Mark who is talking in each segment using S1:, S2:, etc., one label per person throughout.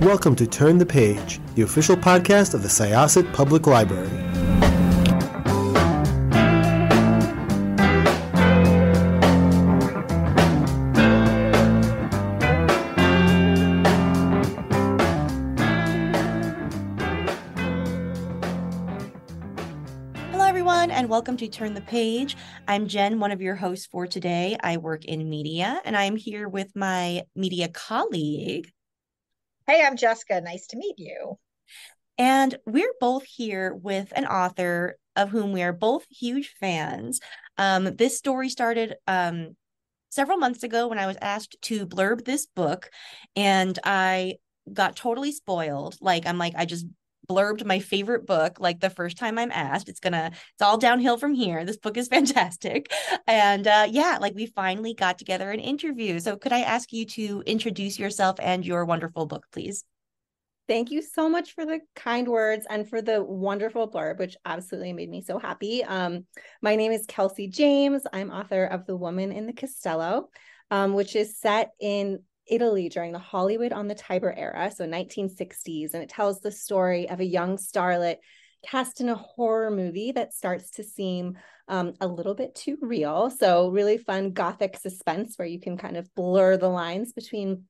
S1: Welcome to Turn the Page, the official podcast of the Syosset Public Library.
S2: And welcome to Turn the Page. I'm Jen, one of your hosts for today. I work in media, and I'm here with my media colleague.
S3: Hey, I'm Jessica. Nice to meet you.
S2: And we're both here with an author of whom we are both huge fans. This story started several months ago when I was asked to blurb this book, and I got totally spoiled. I just blurbed my favorite book like the first time I'm asked. It's all downhill from here. This book is fantastic. And we finally got together an interview. So could I ask you to introduce yourself and your wonderful book, please?
S4: Thank you so much for the kind words and for the wonderful blurb, which absolutely made me so happy. My name is Kelsey James. I'm author of The Woman in the Castello, which is set in Italy during the Hollywood on the Tiber era, so 1960s, and it tells the story of a young starlet cast in a horror movie that starts to seem a little bit too real. So really fun Gothic suspense where you can kind of blur the lines between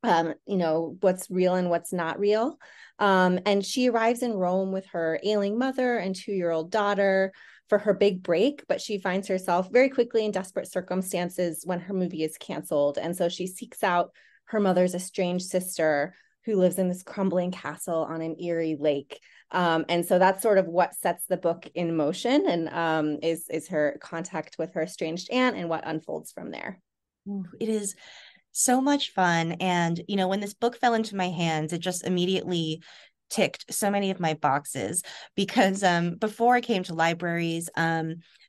S4: what's real and what's not real. And she arrives in Rome with her ailing mother and 2-year-old daughter for her big break, but she finds herself very quickly in desperate circumstances when her movie is canceled. And so she seeks out her mother's estranged sister who lives in this crumbling castle on an eerie lake. And so that's sort of what sets the book in motion and is her contact with her estranged aunt and what unfolds from there.
S2: It is so much fun. And, when this book fell into my hands, it just immediately ticked so many of my boxes because before I came to libraries,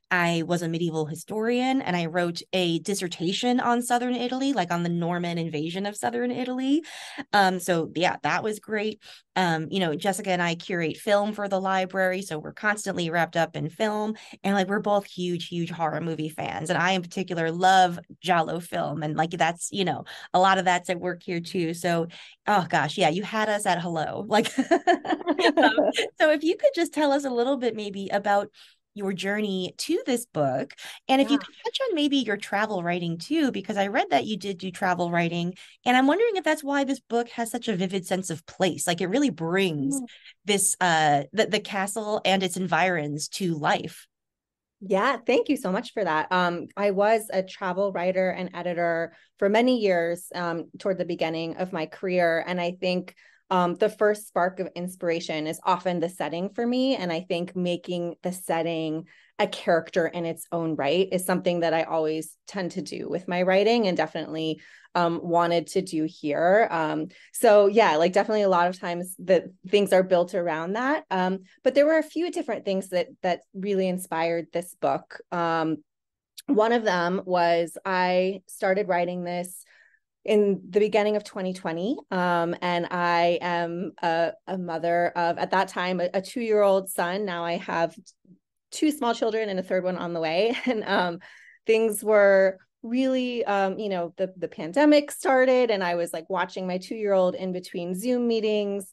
S2: I was a medieval historian and I wrote a dissertation on Southern Italy, like on the Norman invasion of Southern Italy. That was great. Jessica and I curate film for the library, so we're constantly wrapped up in film, and we're both huge horror movie fans. And I in particular love giallo film, and that's a lot of that's at work here too. So, oh gosh, yeah, you had us at hello. So if you could just tell us a little bit maybe about your journey to this book. And if you could touch on maybe your travel writing too, because I read that you did do travel writing. And I'm wondering if that's why this book has such a vivid sense of place. It really brings this, the castle and its environs to life.
S4: Yeah, thank you so much for that. I was a travel writer and editor for many years toward the beginning of my career. And I think the first spark of inspiration is often the setting for me. And I think making the setting a character in its own right is something that I always tend to do with my writing and definitely wanted to do here. Definitely a lot of times that things are built around that. But there were a few different things that really inspired this book. One of them was I started writing this in the beginning of 2020. And I am a mother of, at that time, a 2-year-old son. Now I have 2 small children and a third one on the way. And things were really, the pandemic started and I was watching my 2-year-old in between Zoom meetings.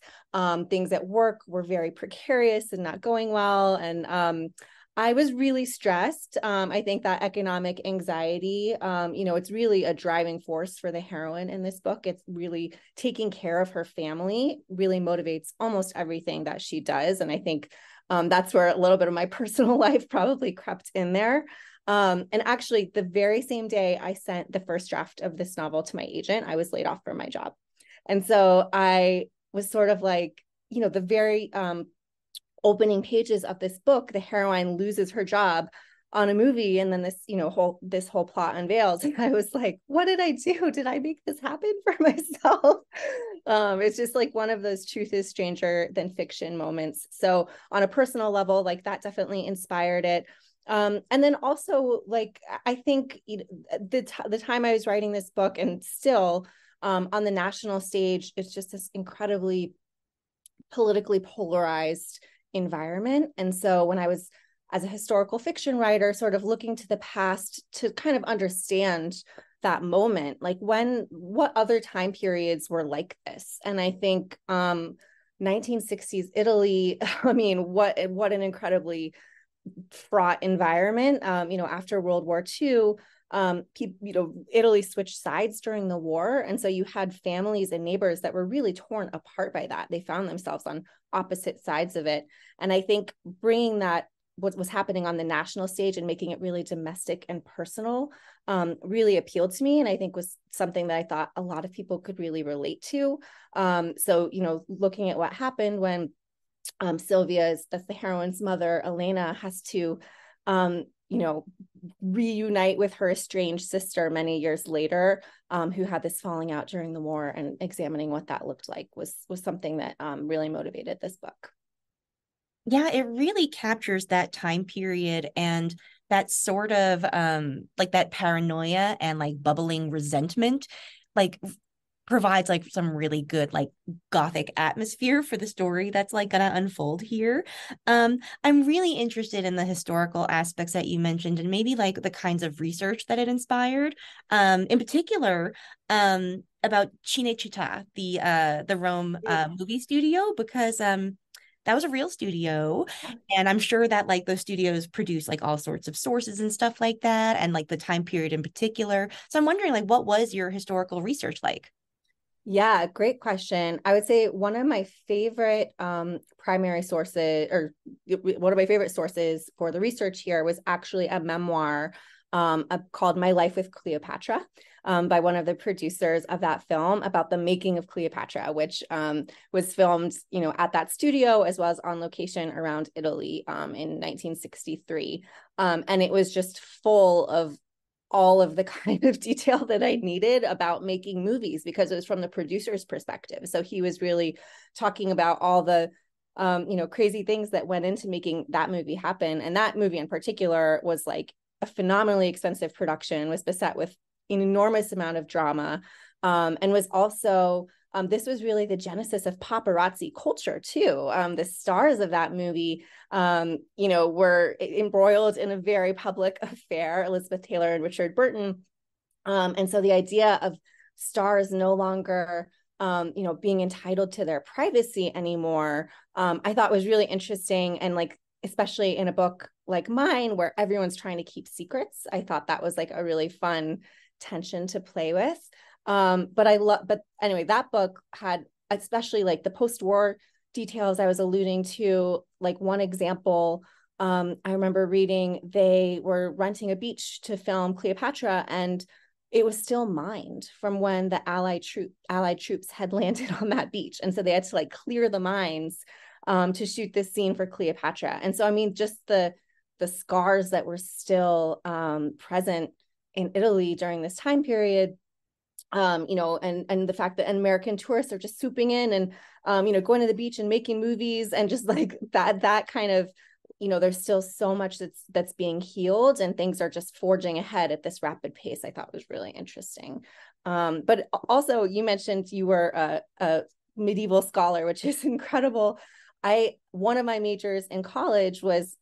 S4: Things at work were very precarious and not going well. And I was really stressed. I think that economic anxiety, it's really a driving force for the heroine in this book. It's really taking care of her family, really motivates almost everything that she does. And I think that's where a little bit of my personal life probably crept in there. And actually, the very same day I sent the first draft of this novel to my agent, I was laid off from my job. And so I was sort of the very opening pages of this book, the heroine loses her job on a movie, and then this whole plot unveils. And I was like, what did I do? Did I make this happen for myself? It's just one of those truth is stranger than fiction moments. So on a personal level, that definitely inspired it. And then also, I think the time I was writing this book and still on the national stage, it's just this incredibly politically polarized environment. And so when I was, as a historical fiction writer, sort of looking to the past to kind of understand that moment, like what other time periods were like this? And I think 1960s Italy, I mean, what an incredibly fraught environment. After World War II, Italy switched sides during the war. And so you had families and neighbors that were really torn apart by that. They found themselves on opposite sides of it. And I think bringing that, what was happening on the national stage and making it really domestic and personal, really appealed to me. And I think was something that I thought a lot of people could really relate to. So, looking at what happened when that's the heroine's mother, Elena, has to, reunite with her estranged sister many years later, who had this falling out during the war, and examining what that looked like was something that really motivated this book.
S2: Yeah, it really captures that time period and that sort of like that paranoia and like bubbling resentment, like provides like some really good like Gothic atmosphere for the story that's like gonna unfold here. I'm really interested in the historical aspects that you mentioned, and maybe like the kinds of research that it inspired. In particular, about Cinecittà, the Rome movie studio, because that was a real studio. And I'm sure that like those studios produce like all sorts of sources and stuff like that, and like the time period in particular. So I'm wondering, like, what was your historical research like?
S4: Yeah, great question. I would say one of my favorite primary sources, or one of my favorite sources for the research here, was actually a memoir called My Life with Cleopatra, by one of the producers of that film, about the making of Cleopatra, which was filmed, at that studio as well as on location around Italy in 1963. And it was just full of all of the kind of detail that I needed about making movies, because it was from the producer's perspective. So he was really talking about all the crazy things that went into making that movie happen. And that movie in particular was like a phenomenally expensive production, was beset with an enormous amount of drama, and was also this was really the genesis of paparazzi culture too. The stars of that movie, were embroiled in a very public affair, Elizabeth Taylor and Richard Burton. And so the idea of stars no longer, being entitled to their privacy anymore, I thought was really interesting. And like, especially in a book like mine, where everyone's trying to keep secrets, I thought that was like a really fun tension to play with. But anyway, that book had, especially like the post-war details I was alluding to. Like one example, I remember reading, they were renting a beach to film Cleopatra, and it was still mined from when the Allied troops had landed on that beach. And so they had to like clear the mines to shoot this scene for Cleopatra. And so, I mean, just the scars that were still present in Italy during this time period, and the fact that American tourists are just swooping in and, going to the beach and making movies, and just like that kind of, there's still so much that's being healed, and things are just forging ahead at this rapid pace, I thought was really interesting. But also, you mentioned you were a medieval scholar, which is incredible. One of my majors in college was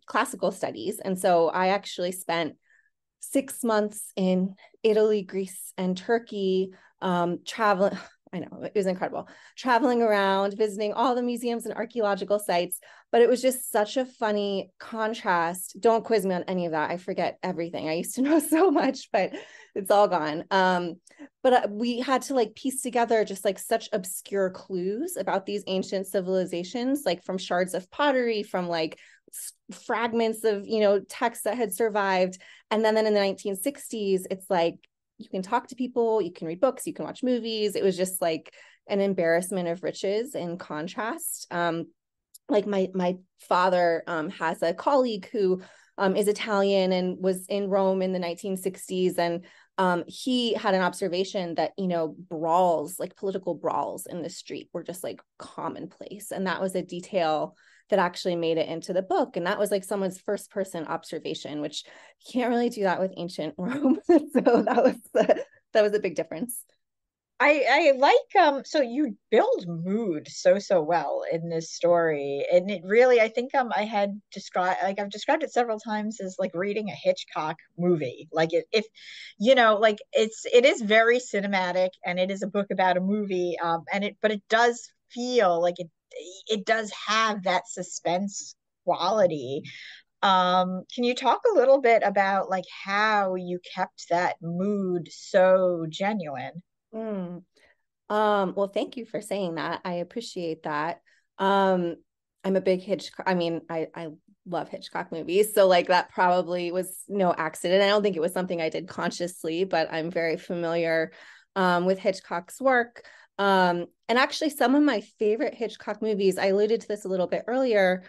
S4: classical studies. And so I actually spent 6 months in Italy, Greece, and Turkey, traveling. I know, it was incredible. Traveling around, visiting all the museums and archaeological sites. But it was just such a funny contrast. Don't quiz me on any of that. I forget everything. I used to know so much, but it's all gone. But we had to like piece together just like such obscure clues about these ancient civilizations, like from shards of pottery, from like fragments of, texts that had survived. And then in the 1960s, it's like, you can talk to people, you can read books, you can watch movies. It was just like an embarrassment of riches in contrast. Like my father has a colleague who is Italian and was in Rome in the 1960s. And he had an observation that, brawls, like political brawls in the street, were just like commonplace. And that was a detail that actually made it into the book. And that was like someone's first person observation, which you can't really do that with ancient Rome. So that was a big difference.
S3: I like so you build mood so well in this story, and it really, I think I had described, like I've described it several times as like reading a Hitchcock movie. Like if you know, like it is very cinematic, and it is a book about a movie, and it but it does feel like it does have that suspense quality. Can you talk a little bit about like how you kept that mood so genuine?
S4: Mm. Well, thank you for saying that. I appreciate that. Um, I'm a big Hitchcock. I mean, I love Hitchcock movies, so like that probably was no accident. I don't think it was something I did consciously, but I'm very familiar with Hitchcock's work. And actually, some of my favorite Hitchcock movies, I alluded to this a little bit earlier.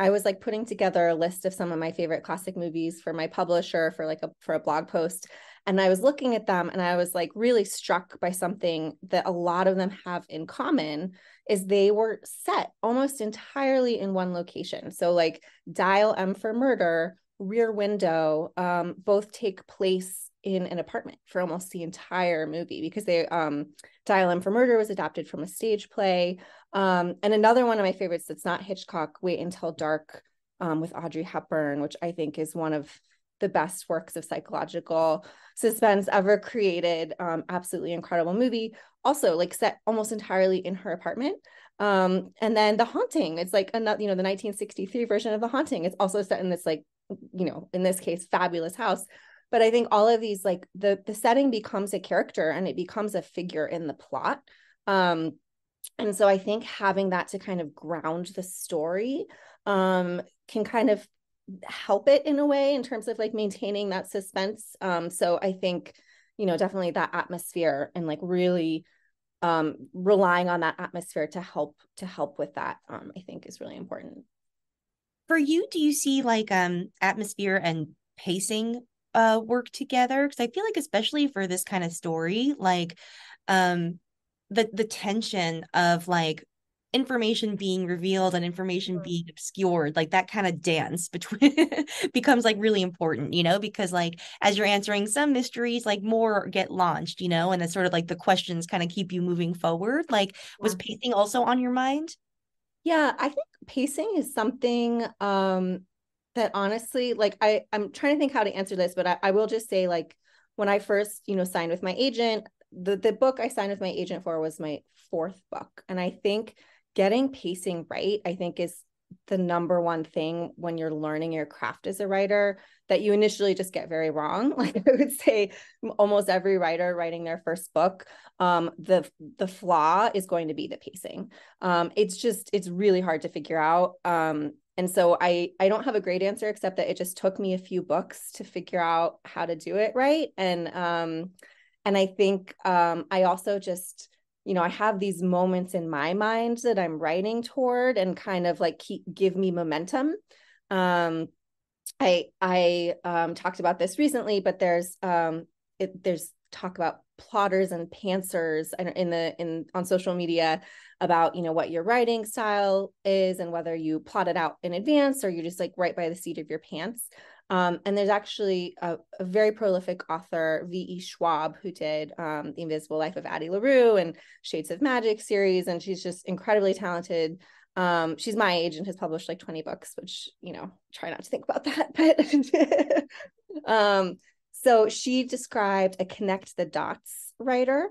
S4: I was like putting together a list of some of my favorite classic movies for my publisher for like for a blog post. And I was looking at them and I was like really struck by something that a lot of them have in common is they were set almost entirely in one location. So like Dial M for Murder, Rear Window, both take place in an apartment for almost the entire movie because they Dial M for Murder was adapted from a stage play. And another one of my favorites that's not Hitchcock, Wait Until Dark, with Audrey Hepburn, which I think is one of the best works of psychological suspense ever created. Absolutely incredible movie. Also, like set almost entirely in her apartment. And then The Haunting, it's like another, the 1963 version of The Haunting. It's also set in this like, in this case, fabulous house. But I think all of these, like the setting becomes a character and it becomes a figure in the plot. And so I think having that to kind of ground the story can kind of help it in a way in terms of like maintaining that suspense. So I think, definitely that atmosphere and like really relying on that atmosphere to help with that, I think is really important.
S2: For you, do you see like atmosphere and pacing work together? Because I feel like especially for this kind of story, like the tension of like information being revealed and information being obscured, like that kind of dance between becomes like really important, because like as you're answering some mysteries, like more get launched, and it's sort of like the questions kind of keep you moving forward. Like, was pacing also on your mind?
S4: Yeah, I think pacing is something that honestly, like I'm trying to think how to answer this, but I will just say like when I first, signed with my agent, the book I signed with my agent for was my fourth book. And I think getting pacing right, I think is the number one thing when you're learning your craft as a writer that you initially just get very wrong. Like I would say almost every writer writing their first book, the flaw is going to be the pacing. It's really hard to figure out. And so I don't have a great answer except that it just took me a few books to figure out how to do it right. And I think I also just, I have these moments in my mind that I'm writing toward and kind of like give me momentum. I talked about this recently, but there's talk about plotters and pantsers on social media about what your writing style is and whether you plot it out in advance or you just like right by the seat of your pants. And there's actually a very prolific author, V.E. Schwab, who did The Invisible Life of Addie LaRue and Shades of Magic series, and she's just incredibly talented. She's my age and has published like 20 books, which, try not to think about that. But so she described a connect the dots writer,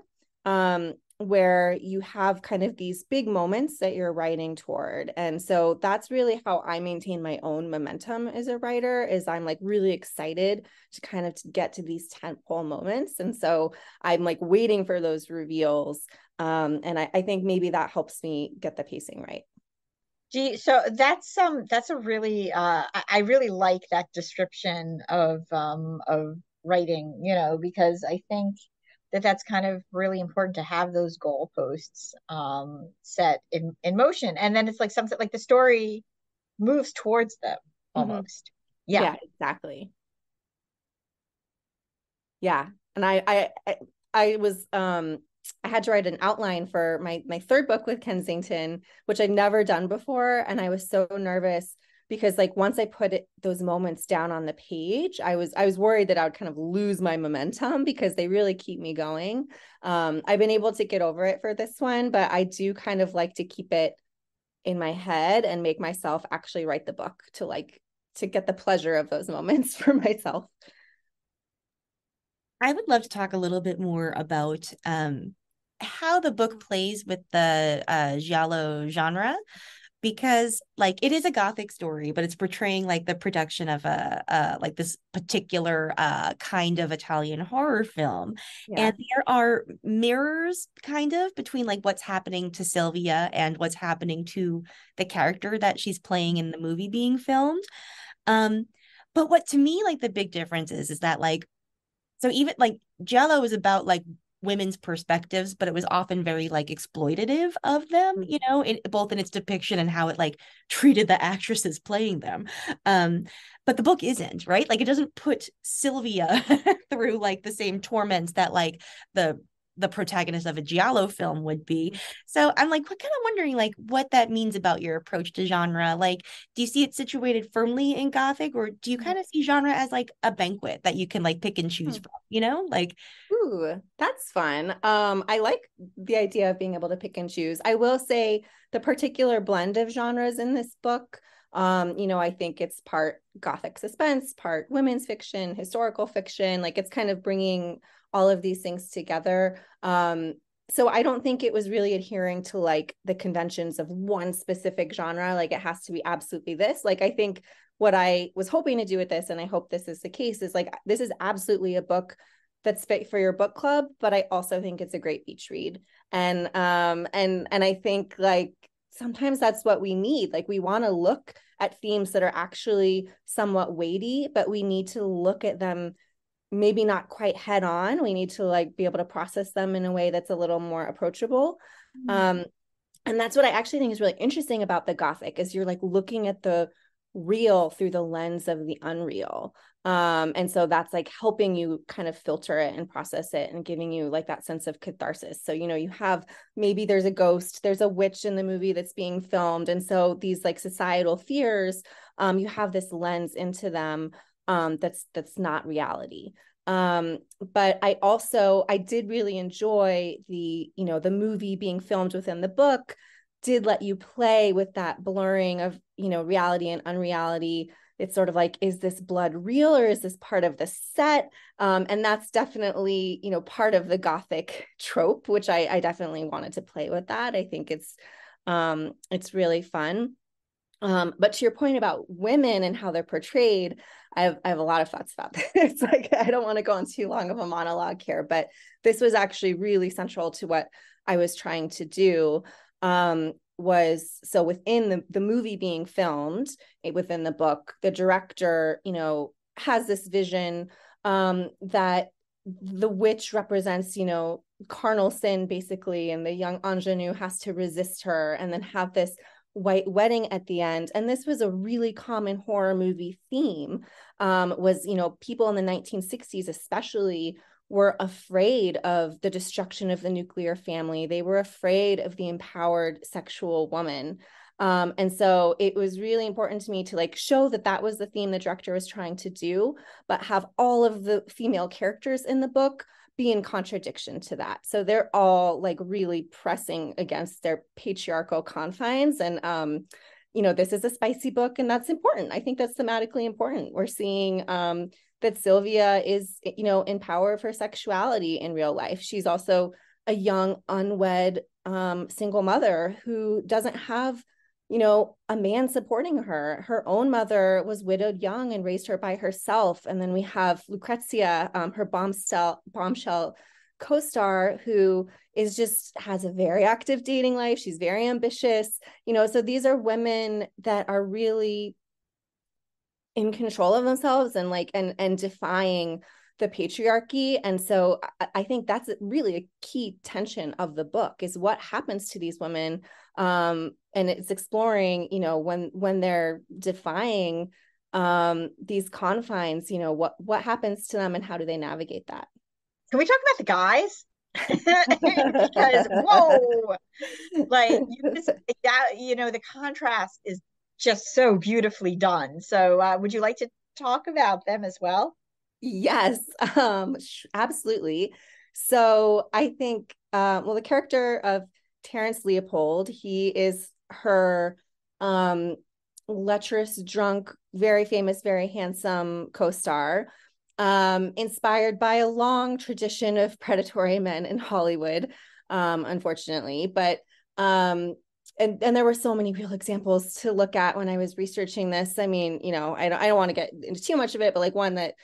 S4: where you have kind of these big moments that you're writing toward. And so that's really how I maintain my own momentum as a writer, is I'm like really excited to kind of get to these tentpole moments. And so I'm like waiting for those reveals. And I think maybe that helps me get the pacing right.
S3: Gee, so that's a really I really like that description of writing, because I think that that's kind of really important to have those goalposts set in motion, and then it's like something like the story moves towards them almost. Yeah.
S4: Yeah, exactly. Yeah. And I was I had to write an outline for my third book with Kensington, which I'd never done before. And I was so nervous because like once I put those moments down on the page, I was worried that I would kind of lose my momentum because they really keep me going. I've been able to get over it for this one, but I do kind of like to keep it in my head and make myself actually write the book to get the pleasure of those moments for myself.
S2: I would love to talk a little bit more about how the book plays with the giallo genre, because like it is a Gothic story, but it's portraying like the production of a like this particular kind of Italian horror film.
S4: Yeah.
S2: And there are mirrors kind of between like what's happening to Sylvia and what's happening to the character that she's playing in the movie being filmed. Um, but what to me like the big difference is that like, so even like Jello is about like women's perspectives, but it was often very like exploitative of them, you know, both in its depiction and how it like treated the actresses playing them. But the book isn't, right? Like it doesn't put Sylvia through like the same torments that like the protagonist of a giallo film would be. So I'm like, what kind of wondering like what that means about your approach to genre. Like, do you see it situated firmly in Gothic, or do you kind of see genre as like a banquet that you can like pick and choose from, you know? Like,
S4: ooh, that's fun. I like the idea of being able to pick and choose. I will say the particular blend of genres in this book, you know, I think it's part Gothic suspense, part women's fiction, historical fiction. Like it's kind of bringing all of these things together. So I don't think it was really adhering to like the conventions of one specific genre. Like it has to be absolutely this. Like I think what I was hoping to do with this, and I hope this is the case, is like this is absolutely a book that's fit for your book club, but I also think it's a great beach read. And I think like sometimes that's what we need. Like we want to look at themes that are actually somewhat weighty, but we need to look at them maybe not quite head on. We need to like be able to process them in a way that's a little more approachable. And that's what I actually think is really interesting about the Gothic is you're like looking at the real through the lens of the unreal. And so that's like helping you kind of filter it and process it and giving you like that sense of catharsis. So, you know, you have maybe there's a ghost, there's a witch in the movie that's being filmed. And so these like societal fears, you have this lens into them that's not reality. But I did really enjoy the, you know, the movie being filmed within the book did let you play with that blurring of, you know, reality and unreality. It's sort of like, is this blood real or is this part of the set? And that's definitely, you know, part of the Gothic trope, which I definitely wanted to play with that. I think it's really fun. But to your point about women and how they're portrayed, I have a lot of thoughts about this. Like, I don't want to go on too long of a monologue here, but this was actually really central to what I was trying to do. Was so within the movie being filmed within the book, the director, you know, has this vision that the witch represents, you know, carnal sin basically, and the young ingenue has to resist her and then have this white wedding at the end. And this was a really common horror movie theme, was, you know, people in the 1960s especially were afraid of the destruction of the nuclear family. They were afraid of the empowered sexual woman. And so it was really important to me to like show that that was the theme the director was trying to do, but have all of the female characters in the book be in contradiction to that. So they're all like really pressing against their patriarchal confines. And, you know, this is a spicy book and that's important. I think that's thematically important. We're seeing that Sylvia is, you know, in power of her sexuality in real life. She's also a young, unwed, single mother who doesn't have, you know, a man supporting her. Her own mother was widowed young and raised her by herself. And then we have Lucrezia, her bombshell co-star, who is just has a very active dating life. She's very ambitious, you know, so these are women that are really in control of themselves and like and defying the patriarchy. And so I think that's really a key tension of the book is what happens to these women. And it's exploring, you know, when they're defying these confines, you know, what happens to them and how do they navigate that?
S3: Can we talk about the guys? Because whoa, like that, you know, the contrast is just so beautifully done. So would you like to talk about them as well?
S4: Yes, absolutely. So I think, well, the character of Terrence Leopold, he is her lecherous, drunk, very famous, very handsome co-star, inspired by a long tradition of predatory men in Hollywood, unfortunately. But and there were so many real examples to look at when I was researching this. I mean, I don't want to get into too much of it, but like one that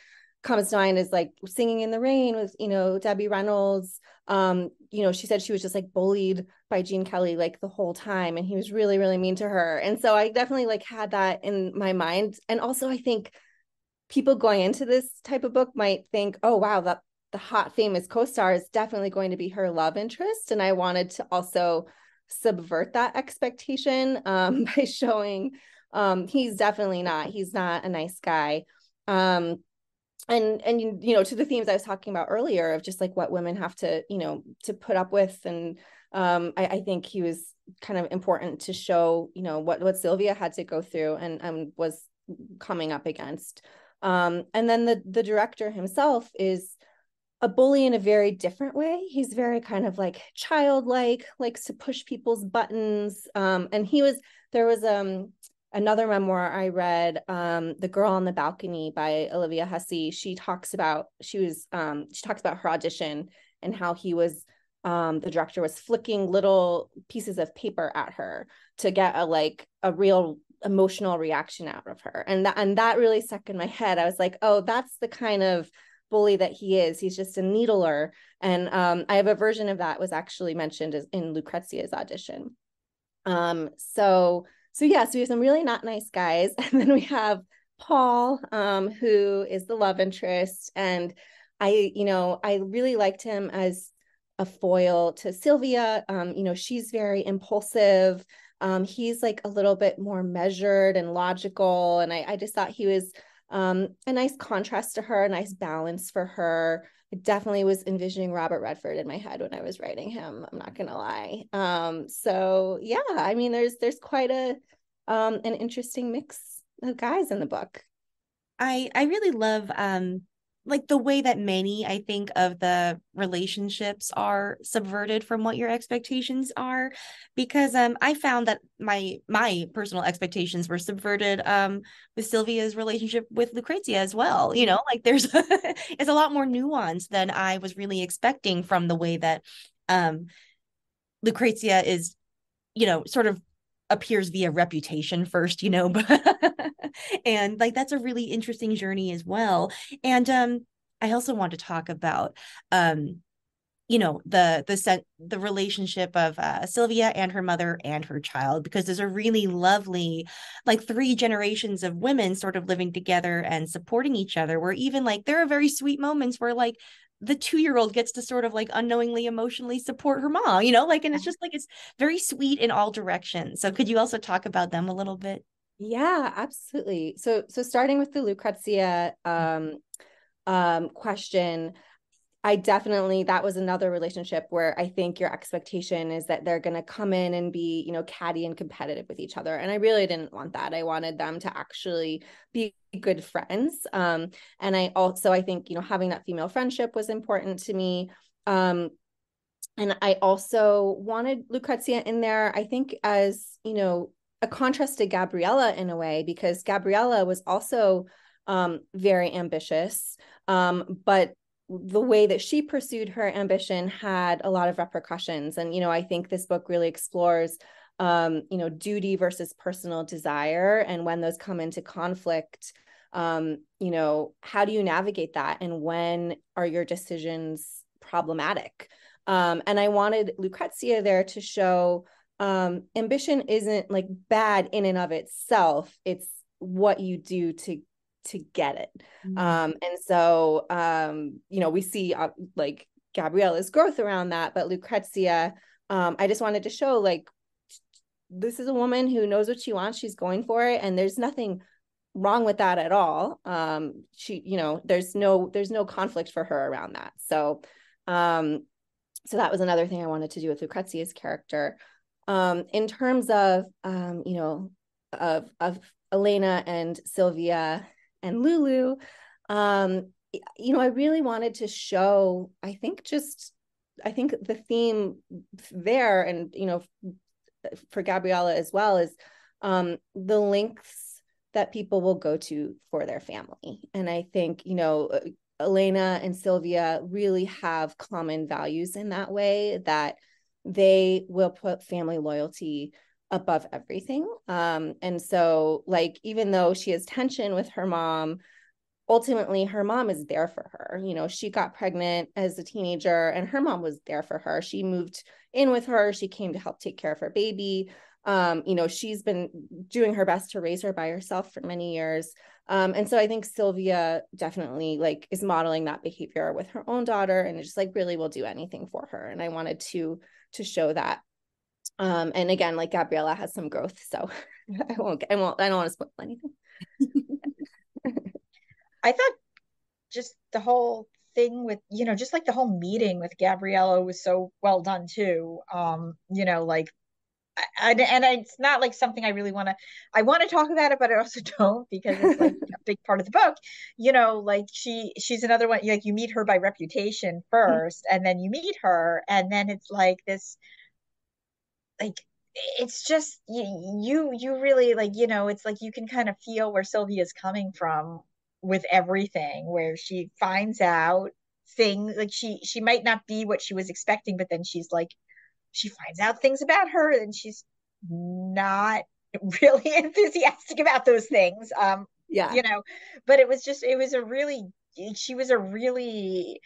S4: comes to mind is like Singing in the Rain with, Debbie Reynolds. She said she was just like bullied by Gene Kelly like the whole time, and he was really, really mean to her. And so I definitely like had that in my mind. And also I think people going into this type of book might think, oh wow, that the hot famous co-star is definitely going to be her love interest. And I wanted to also subvert that expectation by showing he's not a nice guy. And to the themes I was talking about earlier of just like what women have to to put up with. And I think he was kind of important to show what Sylvia had to go through and was coming up against. And then the director himself is a bully in a very different way. He's very kind of like childlike, likes to push people's buttons. And there was another memoir I read, The Girl on the Balcony by Olivia Hussey. She talks about her audition and how he was, the director was flicking little pieces of paper at her to get a real emotional reaction out of her. And that really stuck in my head. I was like, oh, that's the kind of bully that he is. He's just a needler. And I have a version of that was actually mentioned in Lucrezia's audition. So we have some really not nice guys. And then we have Paul, who is the love interest. And I really liked him as a foil to Sylvia. She's very impulsive. He's like a little bit more measured and logical. And I just thought he was a nice contrast to her, a nice balance for her. I definitely was envisioning Robert Redford in my head when I was writing him. I'm not gonna lie. So yeah, I mean, there's quite an interesting mix of guys in the book.
S2: I really love like the way that many, I think, of the relationships are subverted from what your expectations are, because I found that my personal expectations were subverted with Sylvia's relationship with Lucrezia as well. Like there's it's a lot more nuanced than I was really expecting from the way that Lucrezia is, sort of appears via reputation first, but and like that's a really interesting journey as well. And I also want to talk about the relationship of Sylvia and her mother and her child, because there's a really lovely like 3 generations of women sort of living together and supporting each other, where even like there are very sweet moments where like the 2-year-old gets to sort of like unknowingly emotionally support her mom, and it's just like it's very sweet in all directions. So could you also talk about them a little bit?
S4: Yeah, absolutely. So starting with the Lucrezia question, that was another relationship where I think your expectation is that they're going to come in and be, catty and competitive with each other. And I really didn't want that. I wanted them to actually be good friends. And I think, having that female friendship was important to me. And I also wanted Lucrezia in there, I think, as, a contrast to Gabriella in a way, because Gabriella was also very ambitious, but the way that she pursued her ambition had a lot of repercussions. And, I think this book really explores, duty versus personal desire. And when those come into conflict, how do you navigate that? And when are your decisions problematic? And I wanted Lucrezia there to show ambition isn't like bad in and of itself. It's what you do to get it. And so we see like Gabriella's growth around that, but Lucrezia, I just wanted to show like this is a woman who knows what she wants, she's going for it, and there's nothing wrong with that at all. There's no conflict for her around that. So that was another thing I wanted to do with Lucrezia's character. In terms of of Elena and Sylvia and Lulu, I really wanted to show, I think the theme there, and, for Gabriella as well, is the lengths that people will go to for their family. And I think, Elena and Sylvia really have common values in that way, that they will put family loyalty above everything. And so, like, even though she has tension with her mom, ultimately her mom is there for her. She got pregnant as a teenager and her mom was there for her. She moved in with her. She came to help take care of her baby. She's been doing her best to raise her by herself for many years. And so I think Sylvia definitely is modeling that behavior with her own daughter, and just really will do anything for her. And I wanted to show that. And again, Gabriella has some growth, so I don't want to spoil anything.
S3: I thought just the whole thing with, just the whole meeting with Gabriella was so well done too. It's not something I really I want to talk about it, but I also don't, because it's a big part of the book. She's another one, you meet her by reputation first, and then you meet her, and then it's this, it's just you really it's you can kind of feel where Sylvia's coming from with everything, where she finds out things, she might not be what she was expecting, but then she finds out things about her and she's not really enthusiastic about those things. But she was a really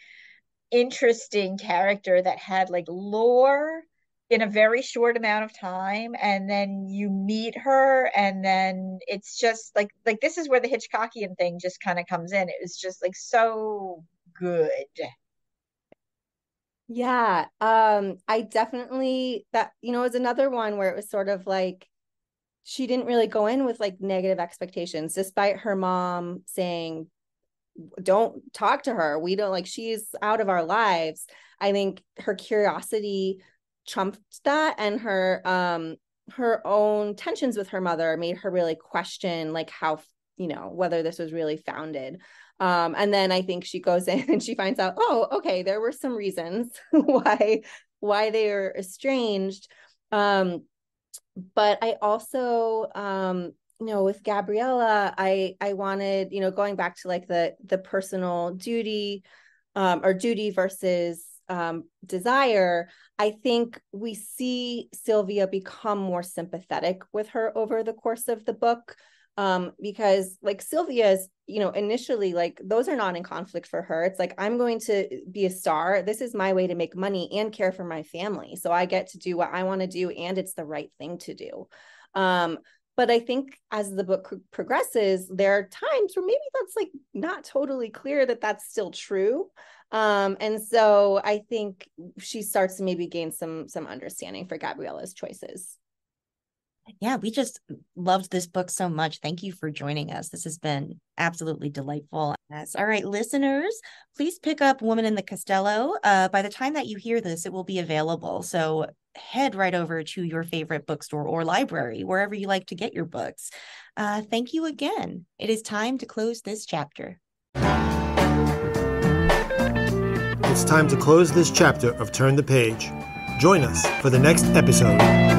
S3: interesting character that had lore in a very short amount of time, and then you meet her, and then it's just this is where the Hitchcockian thing just kind of comes in. It was just so good.
S4: Yeah. I definitely, that, it was another one where it was sort of she didn't really go in with negative expectations, despite her mom saying, don't talk to her. We don't she's out of our lives. I think her curiosity trumped that, and her own tensions with her mother made her really question how, whether this was really founded. And then I think she goes in and she finds out, oh, okay, there were some reasons why they are estranged. But I also, with Gabriella, I wanted, going back to the personal duty, or duty versus desire. I think we see Sylvia become more sympathetic with her over the course of the book, because Sylvia's, initially those are not in conflict for her. It's I'm going to be a star. This is my way to make money and care for my family. So I get to do what I want to do, and it's the right thing to do. But I think as the book progresses, there are times where maybe that's not totally clear that that's still true. And so I think she starts to maybe gain some understanding for Gabriella's choices.
S2: Yeah, we just loved this book so much. Thank you for joining us. This has been absolutely delightful. Yes. All right, listeners, please pick up Woman in the Castello. By the time that you hear this, it will be available. So head right over to your favorite bookstore or library, wherever you like to get your books. Thank you again. It is time to close this chapter.
S1: It's time to close this chapter of Turn the Page. Join us for the next episode.